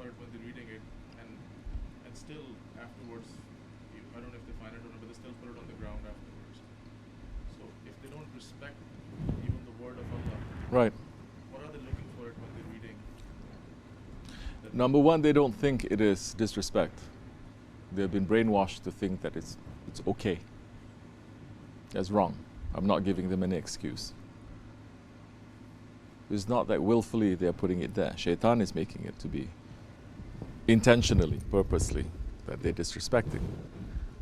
for it when they're reading it, and still afterwards, I don't know if they find it or not, but they still put it on the ground afterwards. So if they don't respect even the word of Allah, right. what are they looking for it when they're reading? Number one, they don't think it is disrespect. They've been brainwashed to think that it's okay. That's wrong. I'm not giving them any excuse. It's not that willfully they're putting it there. Shaitan is making it to be intentionally, purposely, that they're disrespecting.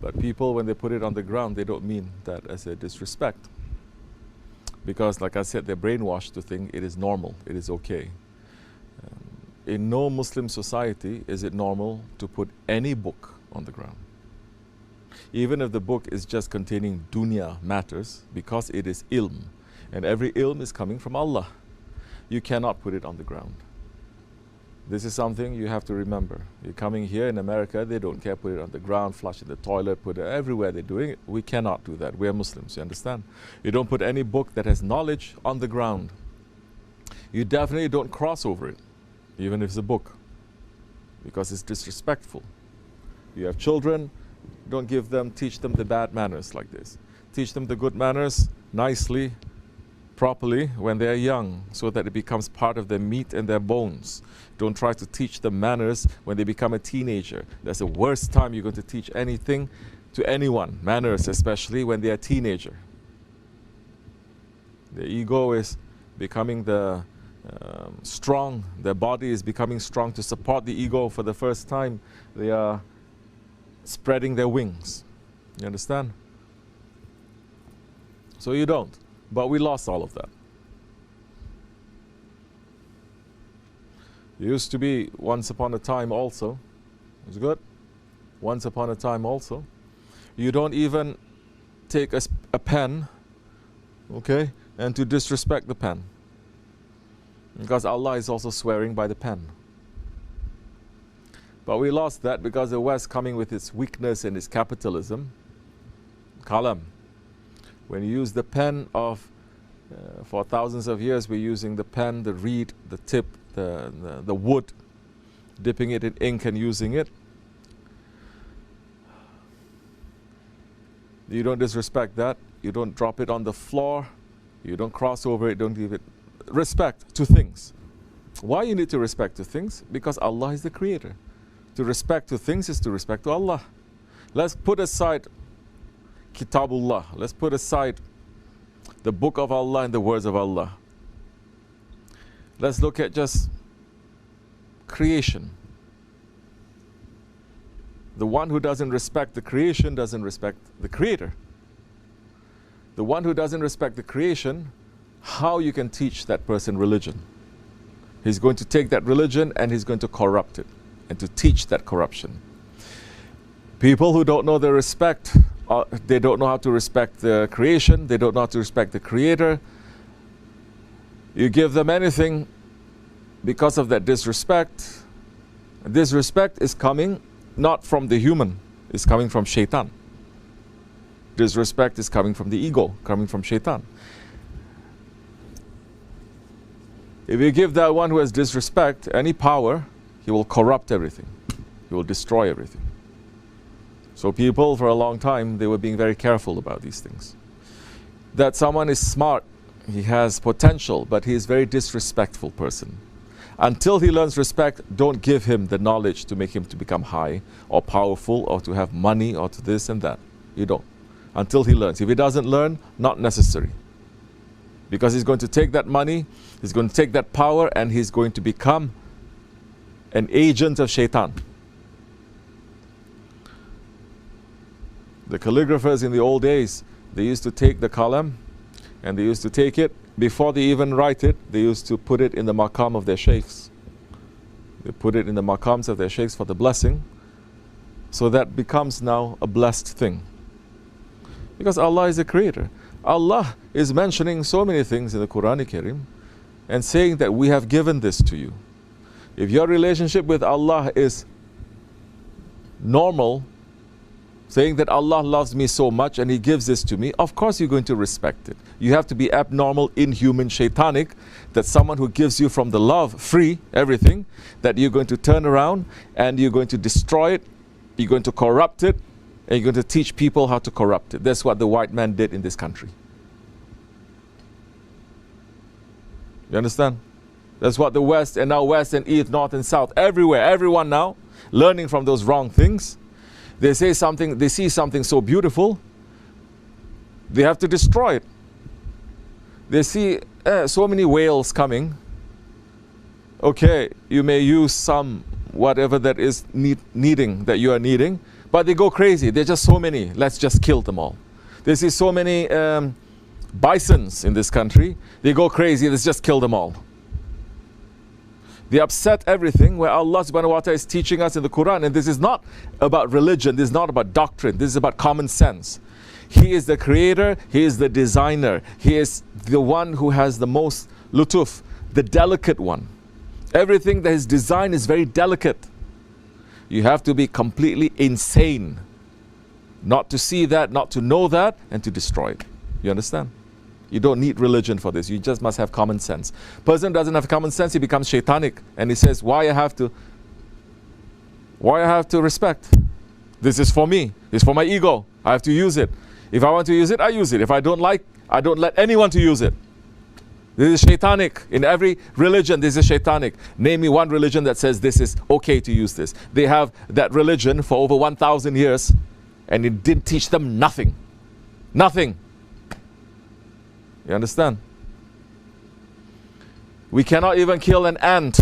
But people, when they put it on the ground, they don't mean that as a disrespect. Because, like I said, they're brainwashed to think it is normal, it is okay. In no Muslim society is it normal to put any book on the ground. Even if the book is just containing dunya matters, because it is ilm, and every ilm is coming from Allah, you cannot put it on the ground. This is something you have to remember. You're coming here in America, they don't care, put it on the ground, flush in the toilet, put it everywhere they're doing it. We cannot do that. We're Muslims, you understand? You don't put any book that has knowledge on the ground. You definitely don't cross over it, even if it's a book, because it's disrespectful. You have children, don't teach them the bad manners like this. Teach them the good manners nicely, properly when they are young, so that it becomes part of their meat and their bones. Don't try to teach them manners when they become a teenager. That's the worst time you're going to teach anything to anyone, manners especially when they are a teenager. The ego is becoming strong, their body is becoming strong to support the ego for the first time. They are spreading their wings. You understand? So you don't. But we lost all of that. It used to be once upon a time also. It's good. Once upon a time also. You don't even take a pen, okay, and to disrespect the pen. Because Allah is also swearing by the pen. But we lost that because the West, coming with its weakness and its capitalism, kalam. When you use the pen for thousands of years, we're using the pen, the reed, the tip, the wood, dipping it in ink and using it. You don't disrespect that. You don't drop it on the floor. You don't cross over it. Don't give it respect to things. Why you need to respect to things? Because Allah is the creator. To respect to things is to respect to Allah. Let's put aside Kitabullah. Let's put aside the book of Allah and the words of Allah. Let's look at just creation. The one who doesn't respect the creation doesn't respect the creator. The one who doesn't respect the creation, how you can teach that person religion? He's going to take that religion and he's going to corrupt it and to teach that corruption. People who don't know the respect, they don't know how to respect the creation, they don't know how to respect the creator. You give them anything because of that disrespect. Disrespect is coming not from the human, it's coming from shaitan. Disrespect is coming from the ego, coming from shaitan. If you give that one who has disrespect any power, he will corrupt everything. He will destroy everything. So people, for a long time, they were being very careful about these things. That someone is smart, he has potential, but he is a very disrespectful person. Until he learns respect, don't give him the knowledge to make him to become high or powerful or to have money or to this and that. You don't. Until he learns. If he doesn't learn, not necessary. Because he's going to take that money, he's going to take that power, and he's going to become an agent of shaitan. The calligraphers in the old days, they used to take the kalam and they used to take it, before they even write it, they used to put it in the maqam of their shaykhs. They put it in the maqams of their shaykhs for the blessing. So that becomes now a blessed thing. Because Allah is the creator. Allah is mentioning so many things in the Quran Karim and saying that we have given this to you. If your relationship with Allah is normal, saying that Allah loves me so much and He gives this to me, of course you're going to respect it. You have to be abnormal, inhuman, shaitanic, that someone who gives you from the love, free, everything, that you're going to turn around and you're going to destroy it, you're going to corrupt it, and you're going to teach people how to corrupt it. That's what the white man did in this country. You understand? That's what the West, and now West and East, North and South, everywhere, everyone now, learning from those wrong things. They say something, they see something so beautiful, they have to destroy it. They see so many whales coming. Okay, you may use some, whatever that is needing, that you are needing, but they go crazy. There are just so many. Let's just kill them all. They see so many bisons in this country. They go crazy. Let's just kill them all. They upset everything where Allah subhanahu wa ta'ala is teaching us in the Quran. And this is not about religion. This is not about doctrine. This is about common sense. He is the creator. He is the designer. He is the one who has the most lutuf, the delicate one. Everything that is designed is very delicate. You have to be completely insane not to see that, not to know that, and to destroy it. You understand? You don't need religion for this. You just must have common sense. Person doesn't have common sense, he becomes shaitanic. And he says, why I have to respect? This is for me. It's for my ego. I have to use it. If I want to use it, I use it. If I don't like, I don't let anyone to use it. This is shaitanic. In every religion, this is shaitanic. Name me one religion that says this is okay to use this. They have that religion for over 1,000 years and it didn't teach them nothing. Nothing. You understand? We cannot even kill an ant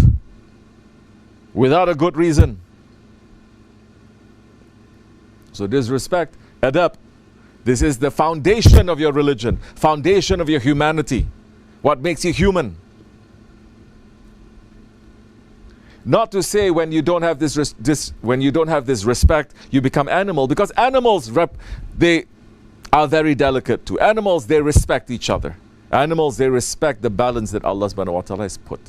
without a good reason. So disrespect, adab. This is the foundation of your religion, foundation of your humanity. What makes you human? Not to say when you don't have this respect, you become animal, because animals they are very delicate too. Animals, they respect each other. Animals, they respect the balance that Allah subhanahu wa ta'ala has put.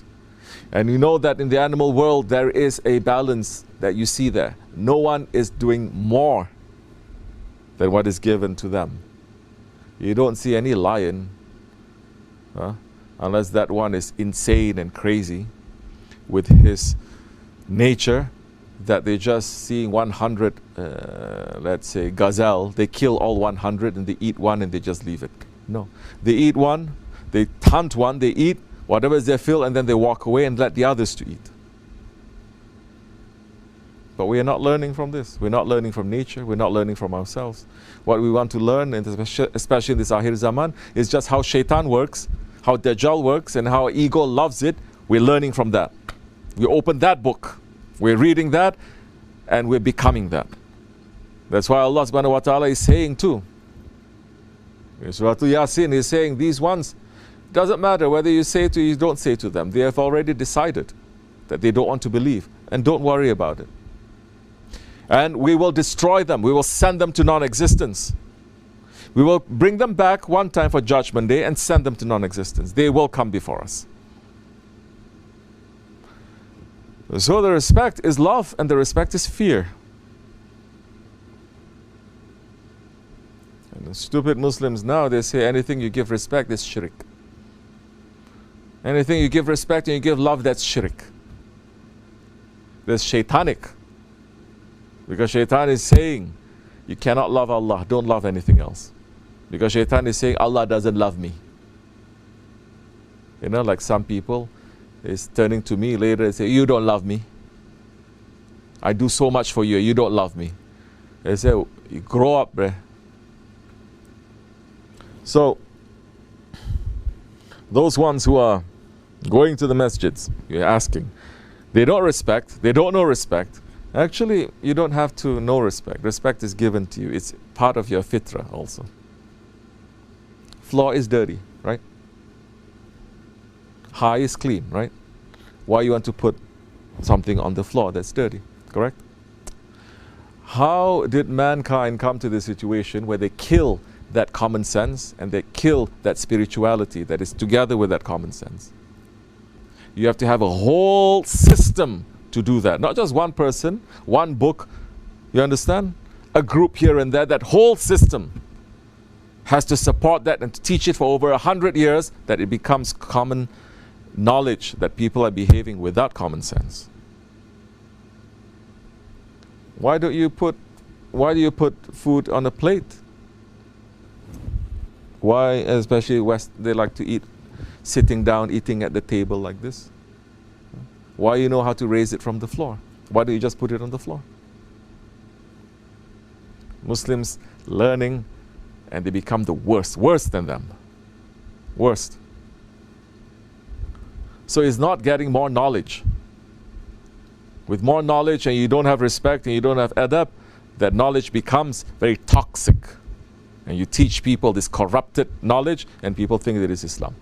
And you know that in the animal world there is a balance that you see there. No one is doing more than what is given to them. You don't see any lion, unless that one is insane and crazy with his nature, that they just seeing 100, let's say, gazelle, they kill all 100 and they eat one and they just leave it. No. They eat one, they hunt one, they eat whatever is their fill, and then they walk away and let the others to eat. But we are not learning from this. We're not learning from nature. We're not learning from ourselves. What we want to learn, and especially in this Akhir Zaman, is just how shaitan works, how Dajjal works, and how ego loves it. We're learning from that. We open that book. We're reading that, and we're becoming that. That's why Allah subhanahu wa ta'ala is saying too. In Surah Yasin, He's saying these ones, doesn't matter whether you say to you don't say to them. They have already decided that they don't want to believe, and don't worry about it. And we will destroy them. We will send them to non-existence. We will bring them back one time for Judgment Day and send them to non-existence. They will come before us. So the respect is love and the respect is fear. And the stupid Muslims now, they say anything you give respect is shirk. Anything you give respect and you give love, that's shirk. That's shaitanic. Because shaitan is saying, you cannot love Allah, don't love anything else. Because shaitan is saying, Allah doesn't love me. You know, like some people is turning to me later and say, you don't love me. I do so much for you, you don't love me. They say, you grow up, bruh. So, those ones who are going to the masjids, you're asking, they don't respect, they don't know respect. Actually, you don't have to know respect. Respect is given to you. It's part of your fitrah also. Floor is dirty, right? High is clean, right? Why you want to put something on the floor that's dirty, correct? How did mankind come to this situation where they kill that common sense and they kill that spirituality that is together with that common sense? You have to have a whole system to do that. Not just one person, one book. You understand? a group here and there. That whole system has to support that and to teach it for over 100 years, that it becomes common knowledge that people are behaving without common sense. Why do you put food on a plate? Why, especially West, they like to eat sitting down, eating at the table like this? Why you know how to raise it from the floor? Why do you just put it on the floor? Muslims learning, and they become the worst, worse than them. Worst. So it's not getting more knowledge. With more knowledge and you don't have respect and you don't have adab, that knowledge becomes very toxic. And you teach people this corrupted knowledge and people think that it is Islam.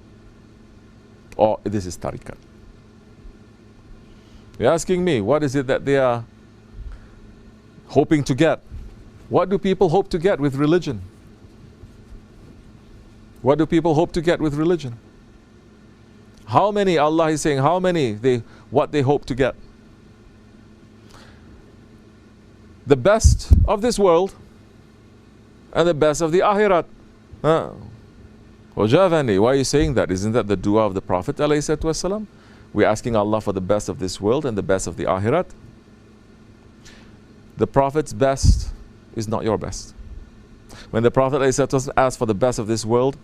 Or this is tariqat. You're asking me, what is it that they are hoping to get? What do people hope to get with religion? What do people hope to get with religion? How many, Allah is saying, how many, what they hope to get? The best of this world and the best of the akhirat. Why are you saying that? Isn't that the dua of the Prophet ﷺ? We're asking Allah for the best of this world and the best of the akhirat. The Prophet's best is not your best. When the Prophet ﷺ asks for the best of this world,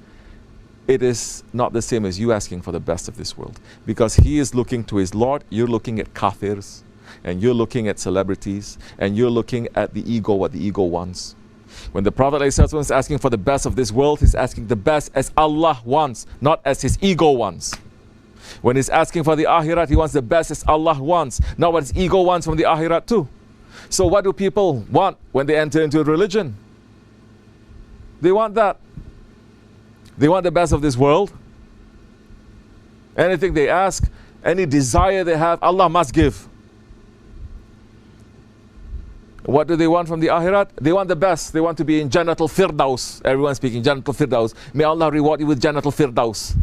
it is not the same as you asking for the best of this world. Because he is looking to his Lord, you're looking at kafirs, and you're looking at celebrities, and you're looking at the ego, what the ego wants. When the Prophet ﷺ is asking for the best of this world, he's asking the best as Allah wants, not as his ego wants. When he's asking for the akhirat, he wants the best as Allah wants, not what his ego wants from the akhirat too. So what do people want when they enter into a religion? They want that. They want the best of this world. Anything they ask, any desire they have, Allah must give. What do they want from the akhirat? They want the best. They want to be in Jannatul Firdaus. Everyone speaking Jannatul Firdaus. May Allah reward you with Jannatul Firdaus.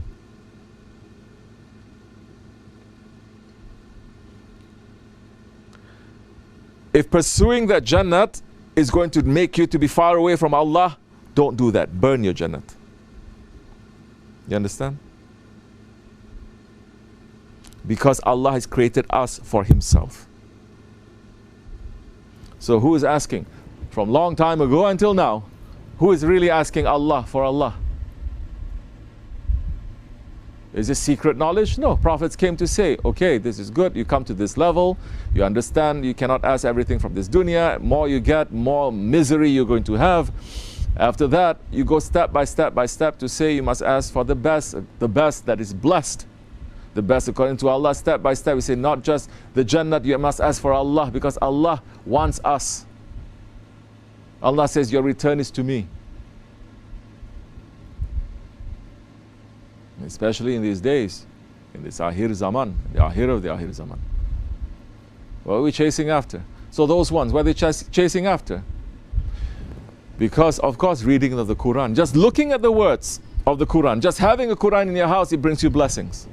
If pursuing that Jannat is going to make you to be far away from Allah, don't do that. Burn your Jannat. You understand? Because Allah has created us for Himself. So who is asking? From long time ago until now, who is really asking Allah for Allah? Is this secret knowledge? No. Prophets came to say, okay, this is good. You come to this level. You understand you cannot ask everything from this dunya. More you get, more misery you're going to have. After that, you go step by step by step to say you must ask for the best that is blessed. The best according to Allah, step by step. We say not just the Jannat, you must ask for Allah, because Allah wants us. Allah says, your return is to me. Especially in these days, in this Ahir Zaman, the Ahir of the Ahir Zaman. What are we chasing after? So those ones, what are they chasing after? Because, of course, reading of the Quran, just looking at the words of the Quran, just having a Quran in your house, it brings you blessings.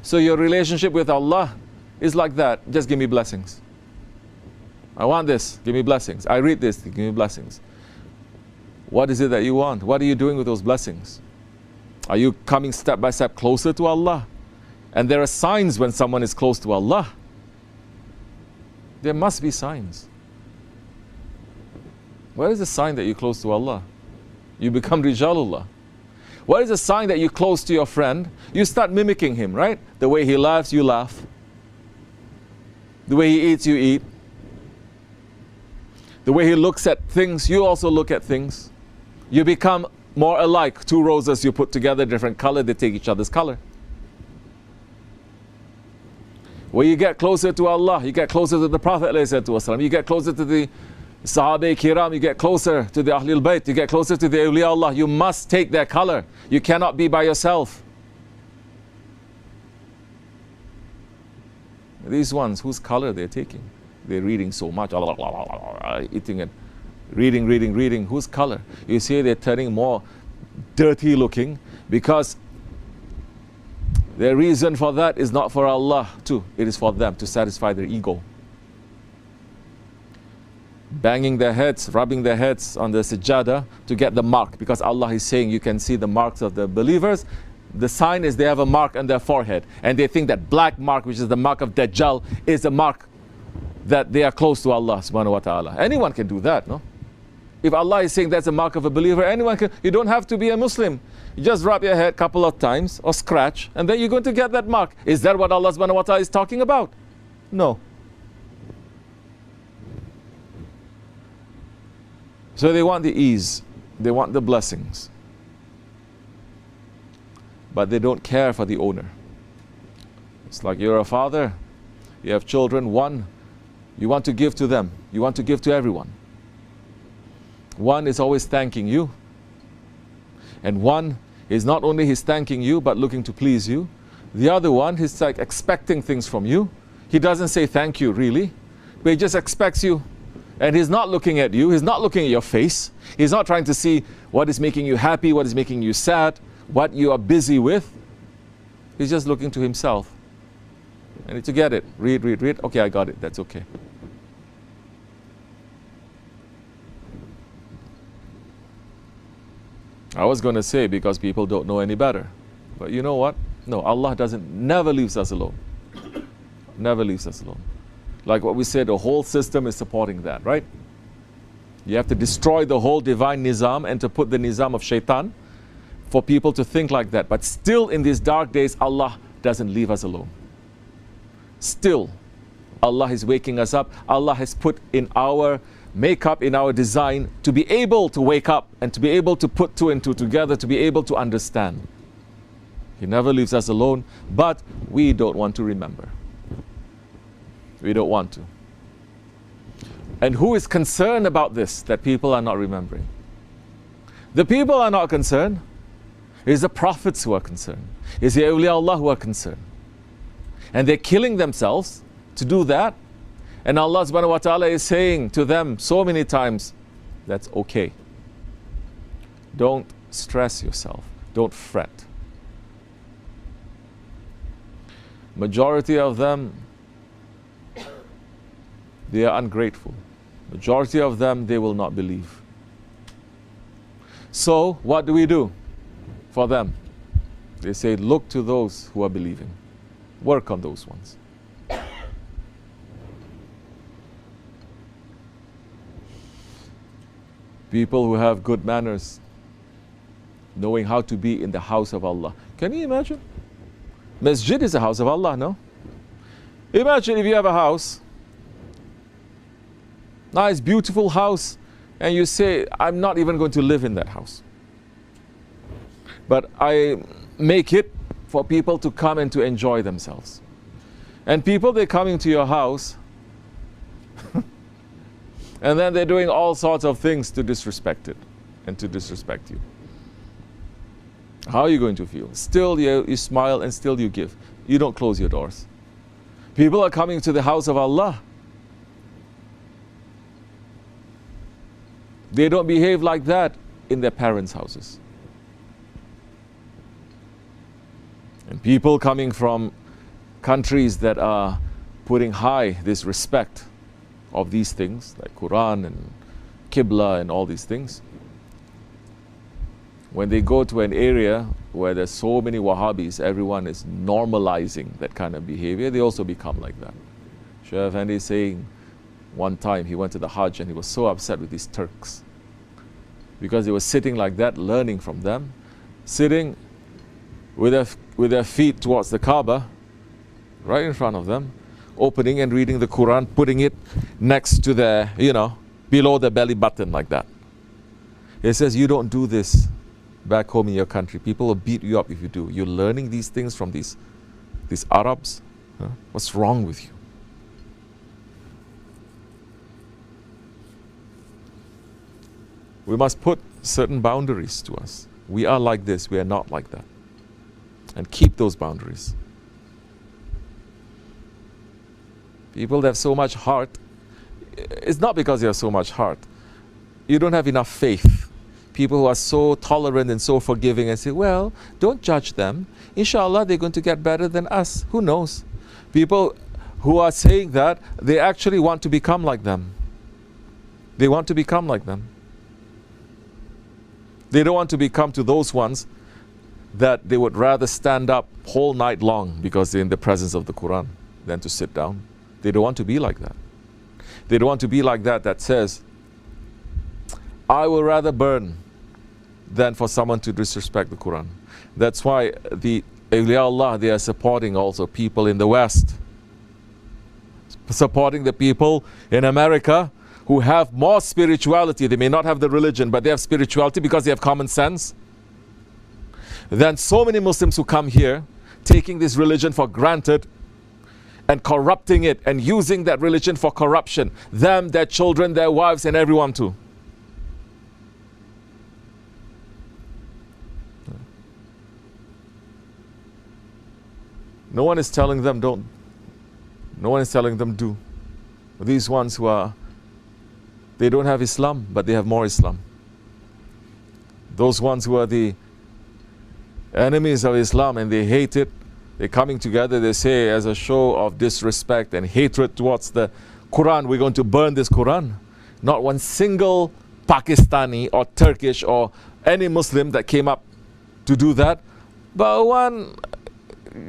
So your relationship with Allah is like that. Just give me blessings. I want this, give me blessings. I read this, give me blessings. What is it that you want? What are you doing with those blessings? Are you coming step by step closer to Allah? And there are signs when someone is close to Allah. There must be signs. What is the sign that you're close to Allah? You become Rijalullah. What is the sign that you're close to your friend? You start mimicking him, right? The way he laughs, you laugh. The way he eats, you eat. The way he looks at things, you also look at things. You become more alike. Two roses you put together, different color, they take each other's color. When you get closer to Allah, you get closer to the Prophet ﷺ, you get closer to the Sahabe Kiram, you get closer to the Ahlul Bayt, you get closer to the Awliya Allah, you must take their color. You cannot be by yourself. These ones, whose color they're taking? They're reading so much, eating it, reading, whose color? You see they're turning more dirty looking, because their reason for that is not for Allah too, it is for them to satisfy their ego. banging their heads, rubbing their heads on the sajada to get the mark, because Allah is saying you can see the marks of the believers. The sign is they have a mark on their forehead, and they think that black mark, which is the mark of Dajjal, is the mark that they are close to Allah subhanahu wa ta'ala. Anyone can do that, no? If Allah is saying that's a mark of a believer, anyone can. You don't have to be a Muslim. You just rub your head a couple of times or scratch, and then you're going to get that mark. Is that what Allah subhanahu wa ta'ala is talking about? No. So they want the ease, they want the blessings, but they don't care for the owner. It's like you're a father, you have children, one, you want to give to them, you want to give to everyone. One is always thanking you, and one is not only he's thanking you but looking to please you. The other one, he's like expecting things from you. He doesn't say thank you really, but he just expects you. And he's not looking at you, he's not looking at your face. He's not trying to see what is making you happy, what is making you sad, what you are busy with. He's just looking to himself. I need to get it. Read, read, read. Okay, I got it. That's okay. I was going to say because people don't know any better. But you know what? No, Allah never leaves us alone. Never leaves us alone. Like what we said, the whole system is supporting that, right? You have to destroy the whole divine nizam and to put the nizam of shaitan for people to think like that. But still in these dark days, Allah doesn't leave us alone. Still, Allah is waking us up. Allah has put in our makeup, in our design, to be able to wake up and to be able to put two and two together, to be able to understand. He never leaves us alone, but we don't want to remember. We don't want to. And who is concerned about this, that people are not remembering? The people are not concerned. It's the prophets who are concerned. It's the awliya Allah who are concerned. And they're killing themselves to do that. And Allah subhanahu wa ta'ala is saying to them so many times, that's okay. Don't stress yourself. Don't fret. Majority of them, they are ungrateful. Majority of them, they will not believe. So, what do we do for them? They say, look to those who are believing. Work on those ones. People who have good manners, knowing how to be in the house of Allah. Can you imagine? Masjid is the house of Allah, no? Imagine if you have a house, nice, beautiful house, and you say, I'm not even going to live in that house. But I make it for people to come and to enjoy themselves. And people, they're coming to your house, and then they're doing all sorts of things to disrespect it and to disrespect you. How are you going to feel? Still you smile and still you give. You don't close your doors. People are coming to the house of Allah. They don't behave like that in their parents' houses. And people coming from countries that are putting high this respect of these things, like Quran and Qibla and all these things, when they go to an area where there's so many Wahhabis, everyone is normalizing that kind of behavior, they also become like that. Shaykh Effendi is saying one time he went to the Hajj and he was so upset with these Turks because they were sitting like that, learning from them, sitting with their feet towards the Kaaba, right in front of them, opening and reading the Quran, putting it next to their, below the belly button like that. He says, you don't do this back home in your country. People will beat you up if you do. You're learning these things from these Arabs. Huh? What's wrong with you? We must put certain boundaries to us. We are like this, we are not like that. And keep those boundaries. People that have so much heart, it's not because they have so much heart. You don't have enough faith. People who are so tolerant and so forgiving and say, well, don't judge them. Inshallah, they're going to get better than us. Who knows? People who are saying that, they actually want to become like them. They want to become like them. They don't want to become to those ones that they would rather stand up whole night long because they're in the presence of the Quran than to sit down. They don't want to be like that. They don't want to be like that that says, I will rather burn than for someone to disrespect the Quran. That's why the awliya Allah, they are supporting also people in the West, supporting the people in America who have more spirituality. They may not have the religion, but they have spirituality because they have common sense. Then so many Muslims who come here, taking this religion for granted and corrupting it and using that religion for corruption. Them, their children, their wives, and everyone too. No one is telling them don't. No one is telling them do. These ones who are, they don't have Islam, but they have more Islam. Those ones who are the enemies of Islam and they hate it, they're coming together, they say as a show of disrespect and hatred towards the Quran, we're going to burn this Quran. Not one single Pakistani or Turkish or any Muslim that came up to do that, but one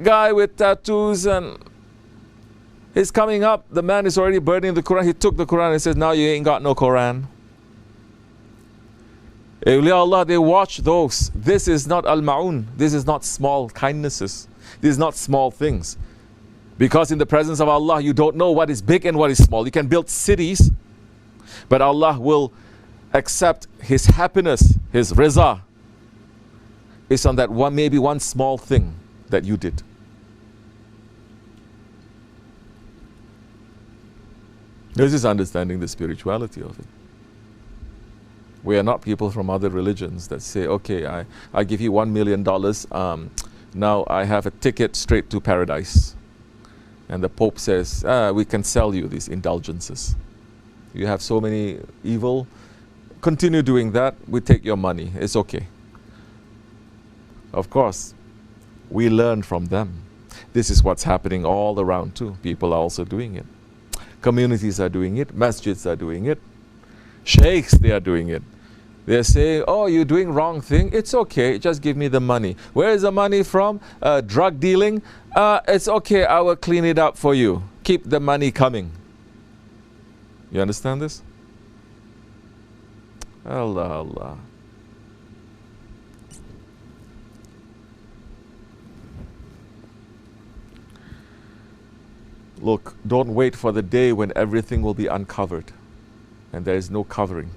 guy with tattoos, and he's coming up, the man is already burning the Quran. He took the Quran and says, now you ain't got no Quran. Awliya Allah, they watch those. This is not al-ma'un. This is not small kindnesses. This is not small things. Because in the presence of Allah, you don't know what is big and what is small. You can build cities, but Allah will accept His happiness, His riza, is on that one, maybe one small thing that you did. This is understanding the spirituality of it. We are not people from other religions that say, okay, I give you $1 million, now I have a ticket straight to paradise. And the Pope says, we can sell you these indulgences. You have so many evil, continue doing that, we take your money, it's okay. Of course, we learn from them. This is what's happening all around too. People are also doing it. Communities are doing it. Masjids are doing it. Sheikhs, they are doing it. They say, oh, you're doing wrong thing. It's okay. Just give me the money. Where is the money from? Drug dealing? It's okay. I will clean it up for you. Keep the money coming. You understand this? Allah, Allah. Look, don't wait for the day when everything will be uncovered and there is no covering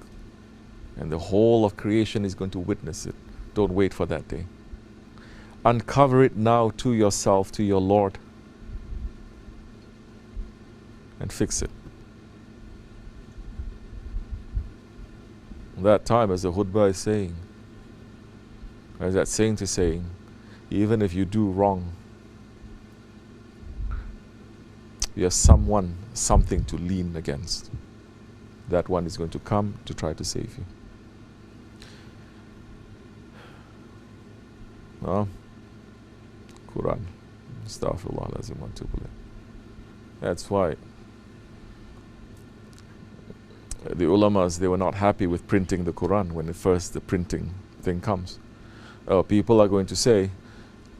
and the whole of creation is going to witness it. Don't wait for that day. Uncover it now to yourself, to your Lord, and fix it. That time, as the khutbah is saying, as that saint is saying, even if you do wrong, you have someone, something to lean against. That one is going to come to try to save you. Quran. Astaghfirullah lazim wa atubu ilayh. That's why the ulamas, they were not happy with printing the Quran when the printing thing comes. People are going to say,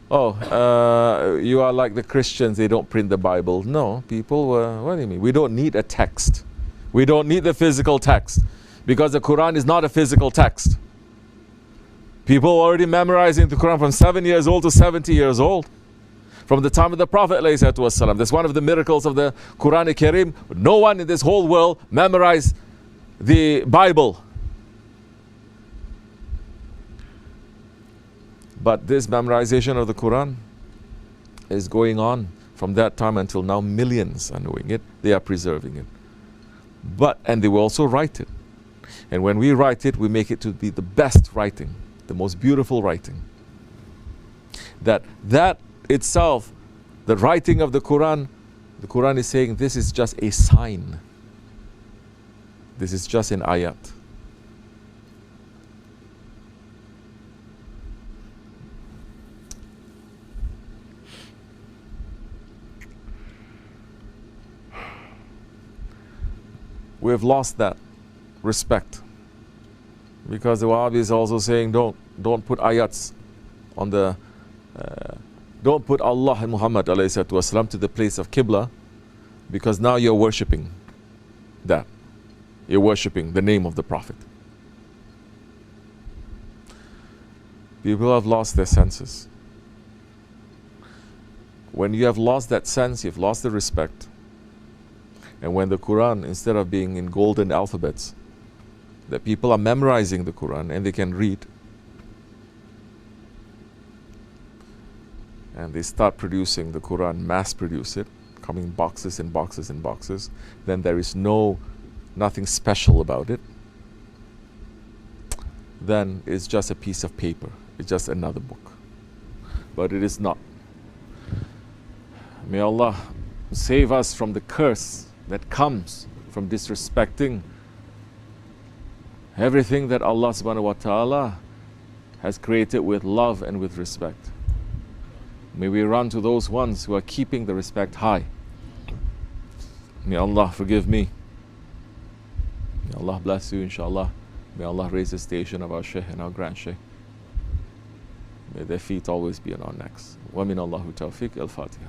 you are like the Christians, they don't print the Bible. No, people, what do you mean? We don't need a text. We don't need the physical text because the Quran is not a physical text. People are already memorizing the Quran from 7 years old to 70 years old. From the time of the Prophet ﷺ. That's one of the miracles of the Quran Kareem. No one in this whole world memorized the Bible. But this memorization of the Quran is going on from that time until now. Millions are knowing it. They are preserving it. And they will also write it. And when we write it, we make it to be the best writing, the most beautiful writing. That itself, the writing of the Quran is saying this is just a sign. This is just an ayat. We have lost that. respect. Because the Wahhabis is also saying don't put ayats on the don't put Allah and Muhammad ﷺ to the place of Qibla, because now you're worshipping that. You're worshipping the name of the Prophet. People have lost their senses. When you have lost that sense, you've lost the respect. And when the Quran, instead of being in golden alphabets, that people are memorizing the Quran and they can read, and they start producing the Quran, mass produce it, coming boxes and boxes and boxes, then there is nothing special about it. Then it's just a piece of paper. It's just another book. But it is not. May Allah save us from the curse that comes from disrespecting everything that Allah subhanahu wa ta'ala has created with love and with respect. May we run to those ones who are keeping the respect high. May Allah forgive me. May Allah bless you, inshallah. May Allah raise the station of our Shaykh and our Grand Shaykh. May their feet always be on our necks. Wa min Allahu tawfiq. Al-Fatiha.